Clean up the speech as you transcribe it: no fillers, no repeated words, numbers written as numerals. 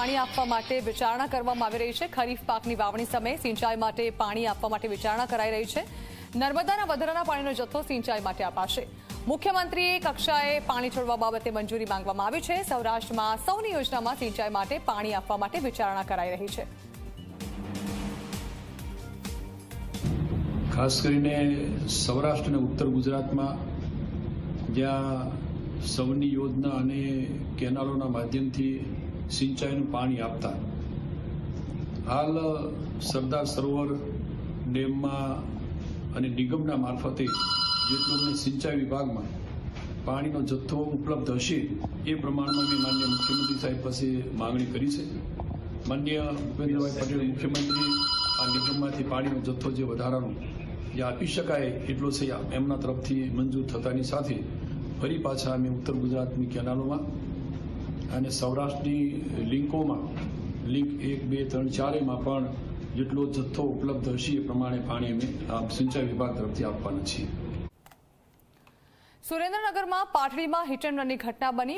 પાણી આપવા માટે વિચારણા કરવામાં આવી રહી છે। ખરીફ પાકની વાવણી સમયે સિંચાઈ માટે પાણી આપવા માટે વિચારણા કરાઈ રહી છે। નર્મદાના વધારાના પાણીનો જથ્થો સિંચાઈ માટે અપાશે। મુખ્યમંત્રી કક્ષાએ પાણી છોડવા બાબતે મંજૂરી માંગવામાં આવી છે। સૌરાષ્ટ્રમાં સૌની યોજનામાં સિંચાઈ માટે પાણી આપવા માટે વિચારણા કરાઈ રહી છે। ખાસ કરીને સૌરાષ્ટ્ર અને ઉત્તર ગુજરાતમાં જ્યાં સૌની યોજના અને કેનાલોના માધ્યમથી સિંચાઈનું પાણી આપતા હાલ સરદાર સરોવર ડેમમાં અને નિગમના મારફતે જેટલું અમને સિંચાઈ વિભાગમાં પાણીનો જથ્થો ઉપલબ્ધ હશે એ પ્રમાણમાં મેં માન્ય મુખ્યમંત્રી સાહેબ પાસે માંગણી કરી છે। માન્ય ભૂપેન્દ્રભાઈ પટેલ મુખ્યમંત્રી આ નિગમમાંથી પાણીનો જથ્થો જે વધારાનો જે આપી શકાય એટલો છે એમના તરફથી મંજૂર થતાની સાથે ફરી પાછા અમે ઉત્તર ગુજરાતની કેનાલોમાં અને સૌરાષ્ટ્રની લિંકોમાં લિંક 1, 2, 3, 4 પણ જેટલો જથ્થો ઉપલબ્ધ હશે એ પ્રમાણે પાણી અમે સિંચાઈ વિભાગ તરફથી આપવાના છીએ। સુરેન્દ્રનગરમાં પાટડીમાં હિટ એન્ડ રનની ઘટના બની।